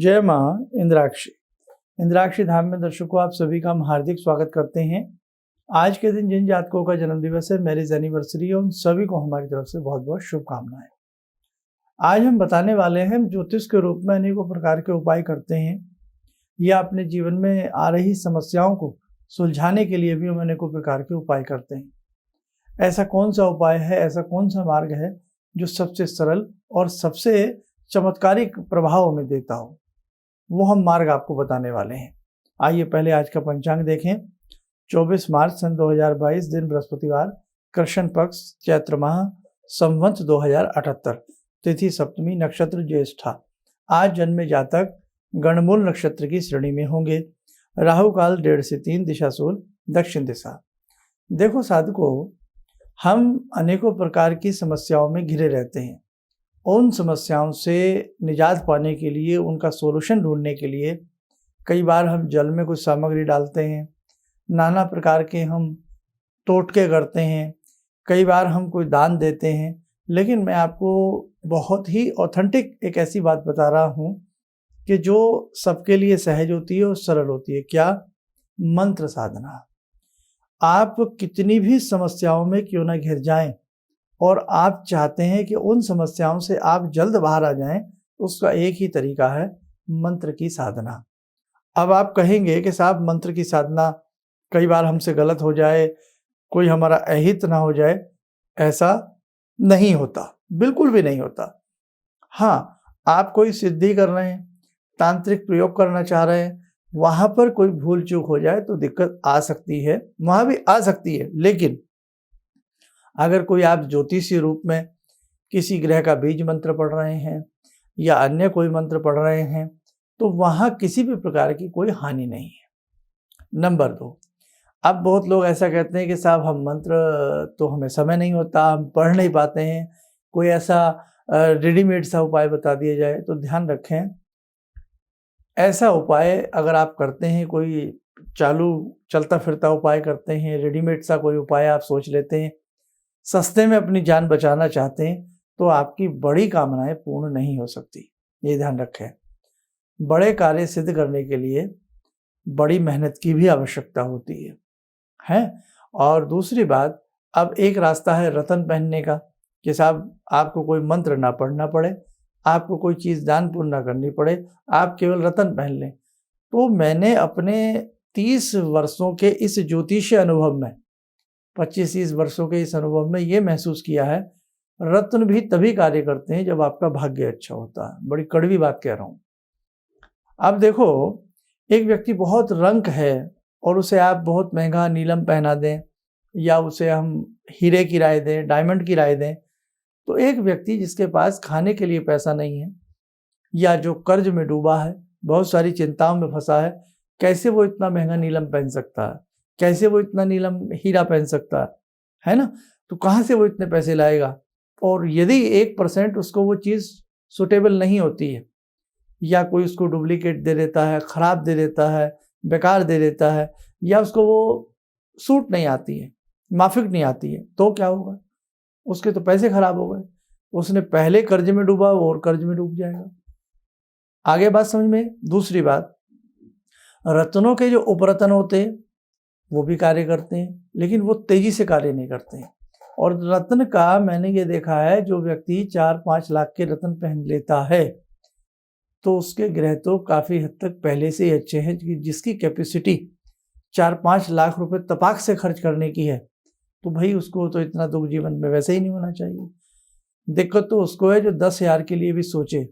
जय माँ इंद्राक्षी। इंद्राक्षी धाम में दर्शकों आप सभी का हम हार्दिक स्वागत करते हैं। आज के दिन जिन जातकों का जन्मदिवस है, मैरिज एनिवर्सरी है, उन सभी को हमारी तरफ से बहुत बहुत शुभकामनाएं। आज हम बताने वाले हैं, ज्योतिष के रूप में अनेकों प्रकार के उपाय करते हैं या अपने जीवन में आ रही समस्याओं को सुलझाने के लिए भी हम अनेकों प्रकार के उपाय करते हैं। ऐसा कौन सा उपाय है, ऐसा कौन सा मार्ग है जो सबसे सरल और सबसे चमत्कारिक प्रभाव में देता हो, वो हम मार्ग आपको बताने वाले हैं। आइए पहले आज का पंचांग देखें। 24 मार्च सन 2022, दिन बृहस्पतिवार, कृष्ण पक्ष, चैत्र माह, संवत 2078, तिथि सप्तमी, नक्षत्र ज्येष्ठा। आज जन्मे जातक गणमूल नक्षत्र की श्रेणी में होंगे। राहु काल 1:30 से 3, दिशा सूल दक्षिण दिशा। देखो साधकों, हम अनेकों प्रकार की समस्याओं में घिरे रहते हैं। उन समस्याओं से निजात पाने के लिए, उनका सोल्यूशन ढूंढने के लिए कई बार हम जल में कुछ सामग्री डालते हैं, नाना प्रकार के हम टोटके करते हैं, कई बार हम कोई दान देते हैं। लेकिन मैं आपको बहुत ही ऑथेंटिक एक ऐसी बात बता रहा हूँ कि जो सबके लिए सहज होती है और सरल होती है। क्या? मंत्र साधना। आप कितनी भी समस्याओं में क्यों ना घिर जाएं और आप चाहते हैं कि उन समस्याओं से आप जल्द बाहर आ जाएं, उसका एक ही तरीका है, मंत्र की साधना। अब आप कहेंगे कि साहब मंत्र की साधना कई बार हमसे गलत हो जाए, कोई हमारा अहित ना हो जाए। ऐसा नहीं होता, बिल्कुल भी नहीं होता। हाँ, आप कोई सिद्धि कर रहे हैं, तांत्रिक प्रयोग करना चाह रहे हैं, वहां पर कोई भूल चूक हो जाए तो दिक्कत आ सकती है, वहां भी आ सकती है। लेकिन अगर कोई आप ज्योतिषीय रूप में किसी ग्रह का बीज मंत्र पढ़ रहे हैं या अन्य कोई मंत्र पढ़ रहे हैं, तो वहाँ किसी भी प्रकार की कोई हानि नहीं है। नंबर 2, अब बहुत लोग ऐसा कहते हैं कि साहब हम मंत्र तो हमें समय नहीं होता, हम पढ़ नहीं पाते हैं, कोई ऐसा रेडीमेड सा उपाय बता दिया जाए। तो ध्यान रखें, ऐसा उपाय अगर आप करते हैं, कोई चालू चलता फिरता उपाय करते हैं, रेडीमेड सा कोई उपाय आप सोच लेते हैं, सस्ते में अपनी जान बचाना चाहते हैं, तो आपकी बड़ी कामनाएं पूर्ण नहीं हो सकती। ये ध्यान रखें। बड़े कार्य सिद्ध करने के लिए बड़ी मेहनत की भी आवश्यकता होती है। और दूसरी बात, अब एक रास्ता है रतन पहनने का कि साहब आपको कोई मंत्र ना पढ़ना पड़े, आपको कोई चीज़ दान पुण्य ना करनी पड़े, आप केवल रतन पहन लें। तो मैंने अपने 30 वर्षों के इस ज्योतिषीय अनुभव में, 25-30 वर्षों के इस अनुभव में ये महसूस किया है, रत्न भी तभी कार्य करते हैं जब आपका भाग्य अच्छा होता है। बड़ी कड़वी बात कह रहा हूँ। अब देखो, एक व्यक्ति बहुत रंक है और उसे आप बहुत महंगा नीलम पहना दें या उसे हम हीरे की राय दें, डायमंड की राय दें, तो एक व्यक्ति जिसके पास खाने के लिए पैसा नहीं है या जो कर्ज में डूबा है, बहुत सारी चिंताओं में फंसा है, कैसे वो इतना महंगा नीलम पहन सकता है? कैसे वो इतना नीलम हीरा पहन सकता है ना? तो कहाँ से वो इतने पैसे लाएगा? और यदि 1% उसको वो चीज़ सुटेबल नहीं होती है या कोई उसको डुप्लीकेट दे देता है, ख़राब दे देता है, बेकार दे देता है, या उसको वो सूट नहीं आती है, माफिक नहीं आती है, तो क्या होगा? उसके तो पैसे खराब हो गए। उसने पहले कर्ज में डूबा, वो और कर्ज में डूब जाएगा। आगे बात समझ में? दूसरी बात, रत्नों के जो उपरत्न होते हैं वो भी कार्य करते हैं, लेकिन वो तेजी से कार्य नहीं करते हैं। और रत्न का मैंने ये देखा है, जो व्यक्ति 4-5 लाख के रत्न पहन लेता है तो उसके ग्रह तो काफ़ी हद तक पहले से ही अच्छे हैं। जिसकी कैपेसिटी 4-5 लाख रुपए तपाक से खर्च करने की है, तो भाई उसको तो इतना दुख जीवन में वैसे ही नहीं होना चाहिए। दिक्कत तो उसको है जो 10,000 के लिए भी सोचे,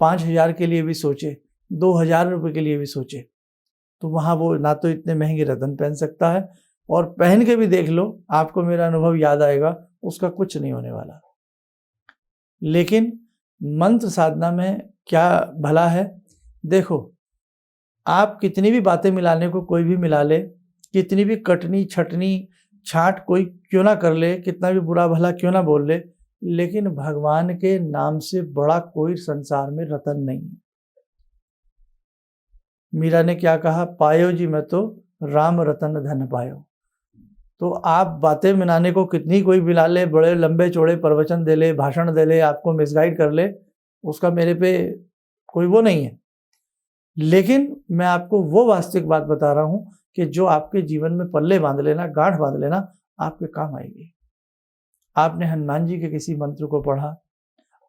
5,000 के लिए भी सोचे, 2,000 रुपये के लिए भी सोचे, तो वहाँ वो ना तो इतने महंगे रत्न पहन सकता है, और पहन के भी देख लो, आपको मेरा अनुभव याद आएगा, उसका कुछ नहीं होने वाला। लेकिन मंत्र साधना में क्या भला है? देखो, आप कितनी भी बातें मिलाने को कोई भी मिला ले, कितनी भी कटनी छटनी छाट कोई क्यों ना कर ले, कितना भी बुरा भला क्यों ना बोल ले, लेकिन भगवान के नाम से बड़ा कोई संसार में रतन नहीं है। मीरा ने क्या कहा? पायो जी मैं तो राम रतन धन पायो। तो आप बातें मिलाने को कितनी कोई मिला ले, बड़े लंबे चौड़े प्रवचन दे ले, भाषण दे ले, आपको मिसगाइड कर ले, उसका मेरे पे कोई वो नहीं है। लेकिन मैं आपको वो वास्तविक बात बता रहा हूं कि जो आपके जीवन में पल्ले बांध लेना, गांठ बांध लेना, आपके काम आएगी। आपने हनुमान जी के किसी मंत्र को पढ़ा,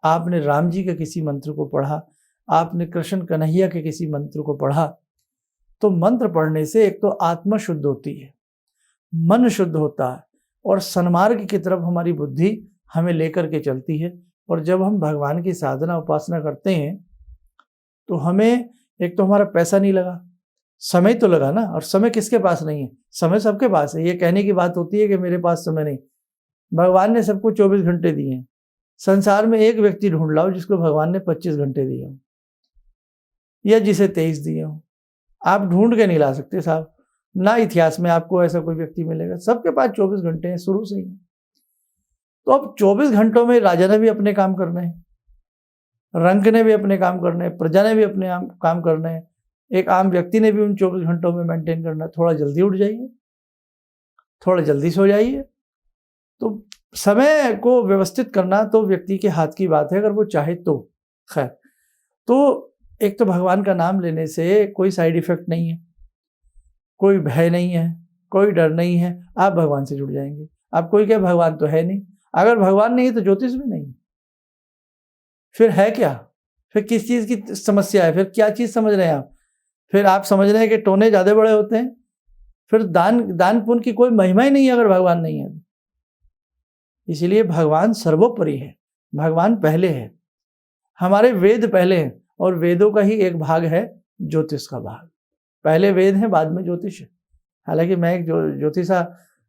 आपने राम जी के किसी मंत्र को पढ़ा, आपने कृष्ण कन्हैया के किसी मंत्र को पढ़ा, तो मंत्र पढ़ने से एक तो आत्मा शुद्ध होती है, मन शुद्ध होता है और सन्मार्ग की तरफ हमारी बुद्धि हमें लेकर के चलती है। और जब हम भगवान की साधना उपासना करते हैं तो हमें एक तो हमारा पैसा नहीं लगा, समय तो लगा ना। और समय किसके पास नहीं है? समय सबके पास है। ये कहने की बात होती है कि मेरे पास समय नहीं। भगवान ने सबको 24 घंटे दिए हैं। संसार में एक व्यक्ति ढूंढ लाओ जिसको भगवान ने 25 घंटे दिए हो या जिसे 23 दिए हो। आप ढूंढ के नहीं ला सकते साहब, ना इतिहास में आपको ऐसा कोई व्यक्ति मिलेगा। सबके पास 24 घंटे हैं शुरू से ही। तो अब 24 घंटों में राजा ने भी अपने काम करने हैं, रंक ने भी अपने काम करने हैं, प्रजा ने भी अपने काम करने हैं, एक आम व्यक्ति ने भी उन 24 घंटों में मेंटेन करना है। थोड़ा जल्दी उठ जाइए, थोड़ा जल्दी सो जाइए। तो समय को व्यवस्थित करना तो व्यक्ति के हाथ की बात है, अगर वो चाहे तो। खैर, तो एक तो भगवान का नाम लेने से कोई साइड इफेक्ट नहीं है, कोई भय नहीं है, कोई डर नहीं है। आप भगवान से जुड़ जाएंगे। आप कोई क्या, भगवान तो है नहीं। अगर भगवान नहीं है तो ज्योतिष भी नहीं, फिर है क्या? फिर किस चीज़ की समस्या है? फिर क्या चीज़ समझ रहे हैं आप? फिर आप समझ रहे हैं कि टोने ज़्यादा बड़े होते हैं। फिर दान पुण्य की कोई महिमा ही नहीं है अगर भगवान नहीं है। इसलिए भगवान सर्वोपरि है, भगवान पहले है, हमारे वेद पहले हैं। और वेदों का ही एक भाग है ज्योतिष का भाग। पहले वेद है, बाद में ज्योतिष है। हालांकि मैं एक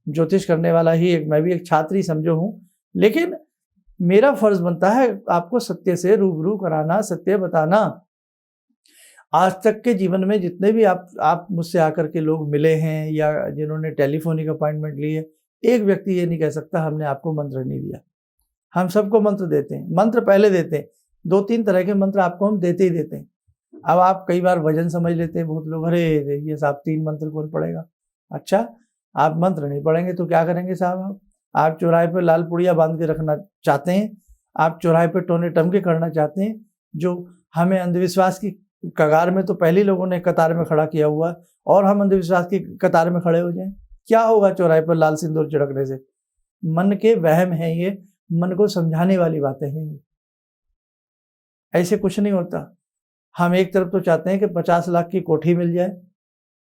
ज्योतिष करने वाला ही मैं भी एक छात्र ही समझो हूँ, लेकिन मेरा फर्ज बनता है आपको सत्य से रूबरू कराना, सत्य बताना। आज तक के जीवन में जितने भी आप मुझसे आकर के लोग मिले हैं या जिन्होंने टेलीफोनिक अपॉइंटमेंट ली है, एक व्यक्ति ये नहीं कह सकता हमने आपको मंत्र नहीं दिया। हम सबको मंत्र देते हैं, मंत्र पहले देते हैं। 2-3 तरह के मंत्र आपको हम देते ही देते हैं। अब आप कई बार वजन समझ लेते हैं बहुत लोग, अरे ये साहब 3 मंत्र कौन पढ़ेगा? अच्छा, आप मंत्र नहीं पढ़ेंगे तो क्या करेंगे साहब? आप चौराहे पर लाल पुड़िया बांध के रखना चाहते हैं, आप चौराहे पर टोने टमके करना चाहते हैं, जो हमें अंधविश्वास की कगार में तो पहले लोगों ने कतार में खड़ा किया हुआ, और हम अंधविश्वास की कतार में खड़े हो जाएं। क्या होगा चौराहे पर लाल सिंदूर छिड़कने से? मन के वहम है ये, मन को समझाने वाली बातें हैं ये। ऐसे कुछ नहीं होता। हम एक तरफ तो चाहते हैं कि 50 लाख की कोठी मिल जाए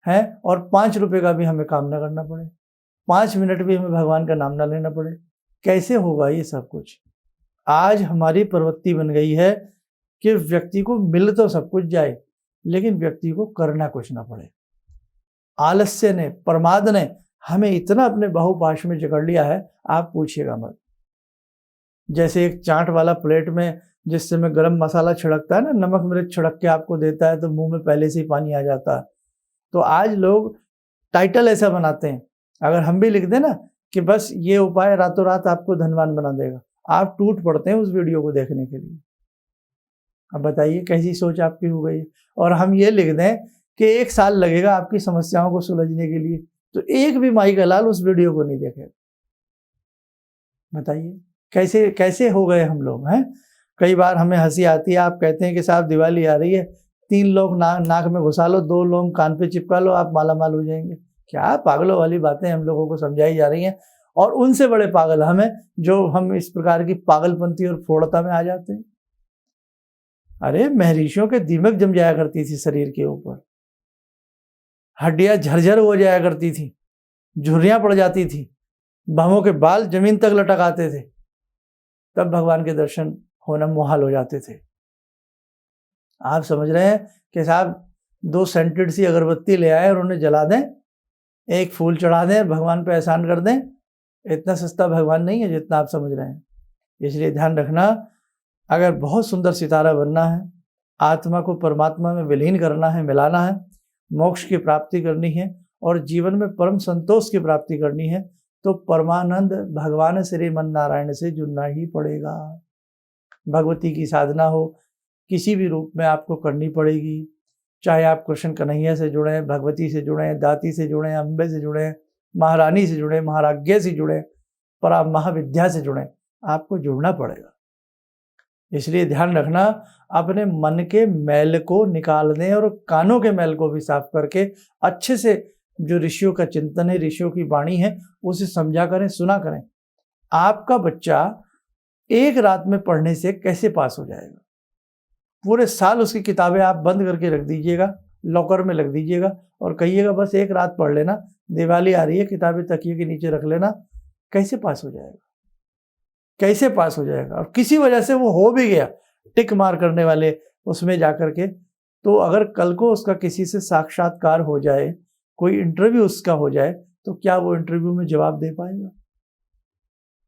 है, और 5 रुपए का भी हमें काम ना करना पड़े, 5 मिनट भी हमें भगवान का नाम ना लेना पड़े। कैसे होगा ये सब कुछ? आज हमारी प्रवृत्ति बन गई है कि व्यक्ति को मिल तो सब कुछ जाए, लेकिन व्यक्ति को करना कुछ ना पड़े। आलस्य ने, प्रमाद ने हमें इतना अपने बाहुपाश में जकड़ लिया है, आप पूछिएगा मत। जैसे एक चाट वाला प्लेट में जिस समय गरम मसाला छिड़कता है ना, नमक मिर्च छिड़क के आपको देता है, तो मुंह में पहले से ही पानी आ जाता है। तो आज लोग टाइटल ऐसा बनाते हैं, अगर हम भी लिख दें ना कि बस ये उपाय रातों रात आपको धनवान बना देगा, आप टूट पड़ते हैं उस वीडियो को देखने के लिए। अब बताइए कैसी सोच आपकी हो गई। और हम ये लिख दें कि 1 साल लगेगा आपकी समस्याओं को सुलझने के लिए, तो एक भी माई का लाल उस वीडियो को नहीं देखेगा। बताइए कैसे कैसे हो गए हम लोग हैं। कई बार हमें हंसी आती है, आप कहते हैं कि साहब दिवाली आ रही है, 3 लोग नाक में घुसा लो, 2 लोग कान पे चिपका लो, आप माला माल हो जाएंगे। क्या पागलों वाली बातें हम लोगों को समझाई जा रही हैं, और उनसे बड़े पागल हमें, जो हम इस प्रकार की पागलपंती और फोड़ता में आ जाते हैं। अरे महर्षियों के दीमक जम जाया करती थी शरीर के ऊपर, हड्डियां झरझर हो जाया करती थी, झुर्रियां पड़ जाती थी, बाहों के बाल जमीन तक लटक आते थे, तब भगवान के दर्शन होना मुहाल हो जाते थे। आप समझ रहे हैं कि साहब 2 सेंटेड सी अगरबत्ती ले आए और उन्हें जला दें, एक फूल चढ़ा दें, भगवान पे एहसान कर दें। इतना सस्ता भगवान नहीं है जितना आप समझ रहे हैं। इसलिए ध्यान रखना, अगर बहुत सुंदर सितारा बनना है, आत्मा को परमात्मा में विलीन करना है, मिलाना है, मोक्ष की प्राप्ति करनी है और जीवन में परम संतोष की प्राप्ति करनी है, तो परमानंद भगवान श्रीमन नारायण से जुड़ना ही पड़ेगा। भगवती की साधना हो, किसी भी रूप में आपको करनी पड़ेगी। चाहे आप कृष्ण कन्हैया से जुड़ें, भगवती से जुड़ें, दाती से जुड़ें, अम्बे से जुड़ें, महारानी से जुड़ें, महाराज्ञा से जुड़ें, परा महाविद्या से जुड़ें, आपको जुड़ना पड़ेगा। इसलिए ध्यान रखना, अपने मन के मैल को निकाल दें और कानों के मैल को भी साफ करके अच्छे से जो ऋषियों का चिंतन है, ऋषियों की वाणी है, उसे समझा करें, सुना करें। आपका बच्चा एक रात में पढ़ने से कैसे पास हो जाएगा? पूरे साल उसकी किताबें आप बंद करके रख दीजिएगा, लॉकर में रख दीजिएगा और कहिएगा बस एक रात पढ़ लेना, दिवाली आ रही है, किताबें तकिए के नीचे रख लेना। कैसे पास हो जाएगा? कैसे पास हो जाएगा? और किसी वजह से वो हो भी गया, टिक मार करने वाले उसमें जाकर के, तो अगर कल को उसका किसी से साक्षात्कार हो जाए, कोई इंटरव्यू उसका हो जाए, तो क्या वो इंटरव्यू में जवाब दे पाएगा?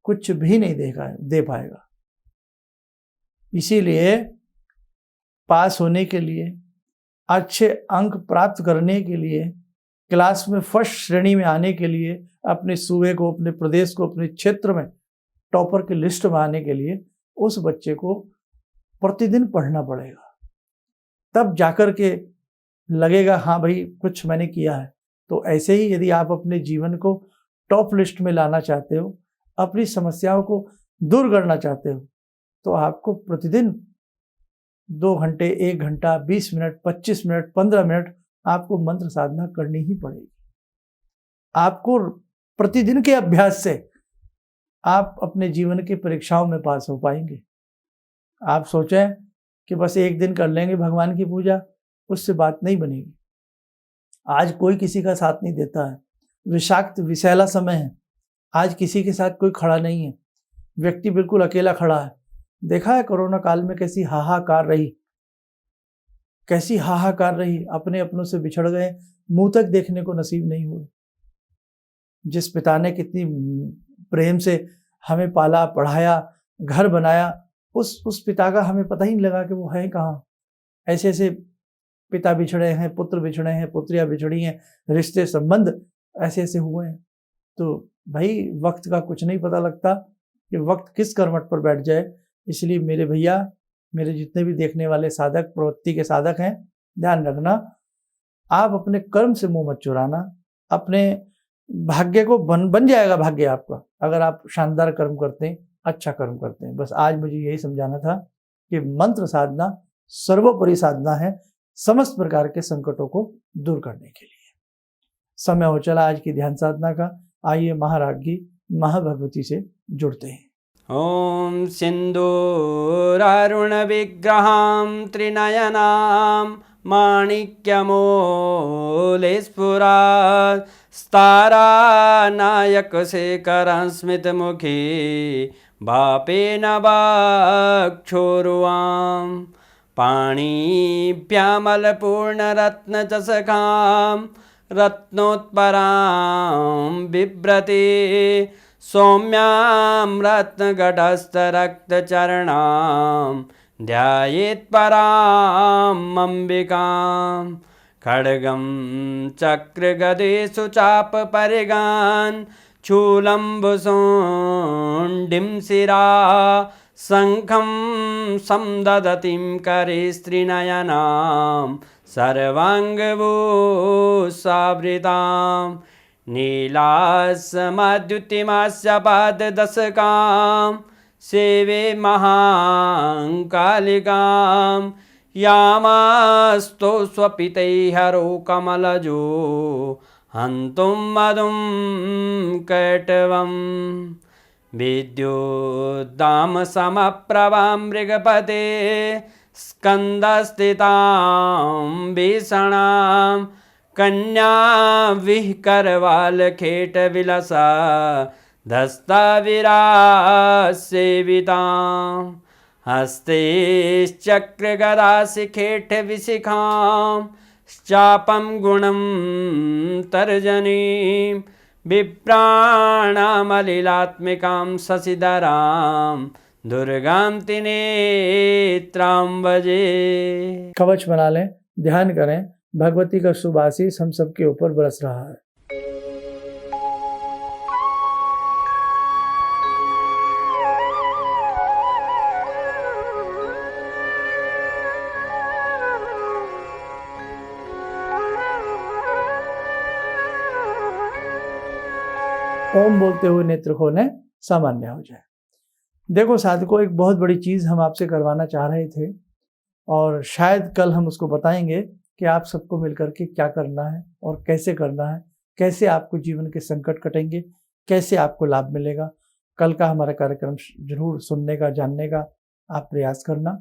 कुछ भी नहीं दे पाएगा। इसीलिए पास होने के लिए, अच्छे अंक प्राप्त करने के लिए, क्लास में फर्स्ट श्रेणी में आने के लिए, अपने सूबे को, अपने प्रदेश को, अपने क्षेत्र में टॉपर की लिस्ट में आने के लिए उस बच्चे को प्रतिदिन पढ़ना पड़ेगा। तब जाकर के लगेगा हाँ भाई कुछ मैंने किया है। तो ऐसे ही यदि आप अपने जीवन को टॉप लिस्ट में लाना चाहते हो, अपनी समस्याओं को दूर करना चाहते हो, तो आपको प्रतिदिन 2 घंटे, 1 घंटा, 20 मिनट, 25 मिनट, 15 मिनट आपको मंत्र साधना करनी ही पड़ेगी। आपको प्रतिदिन के अभ्यास से आप अपने जीवन की परीक्षाओं में पास हो पाएंगे। आप सोचें कि बस एक दिन कर लेंगे भगवान की पूजा, उससे बात नहीं बनेगी। आज कोई किसी का साथ नहीं देता है, विषाक्त विषैला समय है, आज किसी के साथ कोई खड़ा नहीं है, व्यक्ति बिल्कुल अकेला खड़ा है। देखा है कोरोना काल में कैसी हाहाकार रही, कैसी हाहाकार रही, अपने अपनों से बिछड़ गए, मुंह तक देखने को नसीब नहीं हुए। जिस पिता ने कितनी प्रेम से हमें पाला, पढ़ाया, घर बनाया, उस पिता का हमें पता ही नहीं लगा कि वो है कहाँ। ऐसे ऐसे पिता बिछड़े हैं, पुत्र बिछड़े हैं, पुत्रियां बिछड़ी हैं, रिश्ते संबंध ऐसे ऐसे हुए हैं। तो भाई वक्त का कुछ नहीं पता लगता कि वक्त किस करवट पर बैठ जाए। इसलिए मेरे भैया, मेरे जितने भी देखने वाले साधक, प्रवृत्ति के साधक हैं, ध्यान रखना, आप अपने कर्म से मुंह मत चुराना। अपने भाग्य को बन जाएगा भाग्य आपका, अगर आप शानदार कर्म करते हैं, अच्छा कर्म करते हैं। बस आज मुझे यही समझाना था कि मंत्र साधना सर्वोपरि साधना है समस्त प्रकार के संकटों को दूर करने के लिए। समय हो चला आज की ध्यान साधना का। आइए महाराज्ञी महाभगवती से जुड़ते हैं। ॐ सिन्दूरारुण विग्रहां त्रिनयनां माणिक्यमूले स्फुरात् स्तारानायकशेखरं स्मितमुखी वापेन वक्षोरुवां पाणिभ्यामलपूर्णरत्नचषकां रत्नोत्परां बिभ्रति सौम्यां रत्नगटस्थरक्तचरणां ध्यायेत्परां अम्बिकां खड्गं चक्रगदेषु चापपरिगान् शूलम्बुशुण्डिं शिरा शङ्खं संदधतीं करे स्त्रीनयनां सर्वाङ्गभूषावृतां नीलासमद्युतिमास्य पाददशकां सेवे महाकालिकां यामास्तो स्वपितैहरो कमलजो हन्तुं मधुं कैटवं विद्युद्दामसमप्रभां मृगपते स्कन्दस्थितां भीषणां कन्या विहकरवालखेटविलसा धस्ताविरासेवितां हस्तैश्चक्रगदाशिखेटविशिखां चापं गुणं तर्जनीं विप्राणामलिलात्मिकां शशिधरां दुर्गां त्रिनेत्रां भजे। कवच बना लें, ध्यान करें, भगवती का शुभ आशीष हम सबके ऊपर बरस रहा है। ओम बोलते हुए नेत्र खोलें, सामान्य हो जाए। देखो साधकों, एक बहुत बड़ी चीज़ हम आपसे करवाना चाह रहे थे और शायद कल हम उसको बताएंगे कि आप सबको मिलकर के क्या करना है और कैसे करना है, कैसे आपको जीवन के संकट कटेंगे, कैसे आपको लाभ मिलेगा। कल का हमारा कार्यक्रम जरूर सुनने का, जानने का आप प्रयास करना।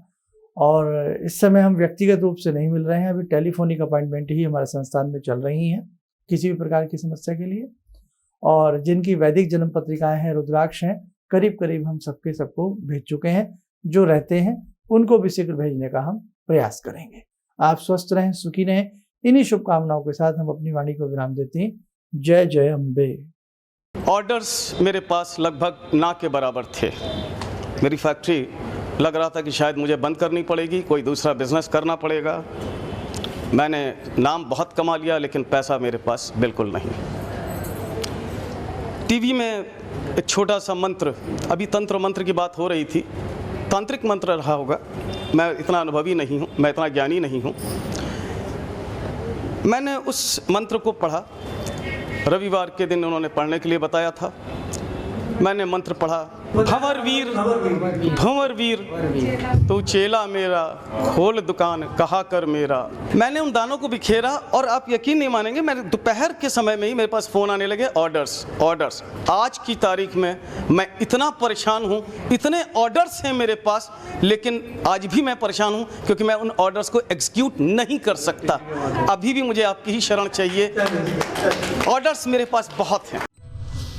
और इस समय हम व्यक्तिगत रूप से नहीं मिल रहे हैं, अभी टेलीफोनिक अपॉइंटमेंट ही हमारे संस्थान में चल रही हैं किसी भी प्रकार की समस्या के लिए। और जिनकी वैदिक जन्म पत्रिकाएं हैं, रुद्राक्ष हैं, करीब करीब हम सबको भेज चुके हैं। जो रहते हैं उनको भी शीघ्र भेजने का हम प्रयास करेंगे। आप स्वस्थ रहें, सुखी रहें। इन्हीं शुभकामनाओं के साथ हम अपनी वाणी को विराम देते हैं। जय जय अम्बे। ऑर्डर्स मेरे पास लगभग ना के बराबर थे। मेरी फैक्ट्री लग रहा था कि शायद मुझे बंद करनी पड़ेगी, कोई दूसरा बिजनेस करना पड़ेगा। मैंने नाम बहुत कमा लिया लेकिन पैसा मेरे पास बिल्कुल नहीं। टीवी में एक छोटा सा मंत्र, अभी तंत्र मंत्र की बात हो रही थी, तांत्रिक मंत्र रहा होगा, मैं इतना अनुभवी नहीं हूँ, मैं इतना ज्ञानी नहीं हूँ। मैंने उस मंत्र को पढ़ा, रविवार के दिन उन्होंने पढ़ने के लिए बताया था। मैंने मंत्र पढ़ा, भंवर वीर तू चेला मेरा, खोल दुकान कहा कर मेरा। मैंने उन दानों को बिखेरा और आप यकीन नहीं मानेंगे, मेरे दोपहर के समय में ही मेरे पास फ़ोन आने लगे, ऑर्डर्स। आज की तारीख में मैं इतना परेशान हूँ, इतने ऑर्डर्स हैं मेरे पास, लेकिन आज भी मैं परेशान हूँ क्योंकि मैं उन ऑर्डर्स को एग्जीक्यूट नहीं कर सकता। अभी भी मुझे आपकी ही शरण चाहिए। ऑर्डर्स मेरे पास बहुत हैं।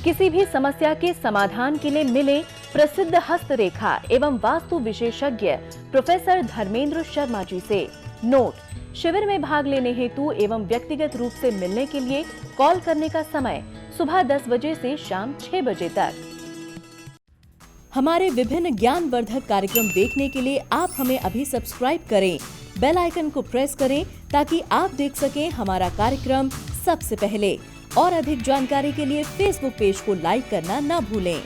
किसी भी समस्या के समाधान के लिए मिले प्रसिद्ध हस्तरेखा एवं वास्तु विशेषज्ञ प्रोफेसर धर्मेंद्र शर्मा जी से। नोट: शिविर में भाग लेने हेतु एवं व्यक्तिगत रूप से मिलने के लिए कॉल करने का समय सुबह 10 बजे से शाम 6 बजे तक। हमारे विभिन्न ज्ञानवर्धक कार्यक्रम देखने के लिए आप हमें अभी सब्सक्राइब करें, बेल आइकन को प्रेस करें ताकि आप देख सकें हमारा कार्यक्रम सबसे पहले। और अधिक जानकारी के लिए फेसबुक पेज को लाइक करना न भूलें।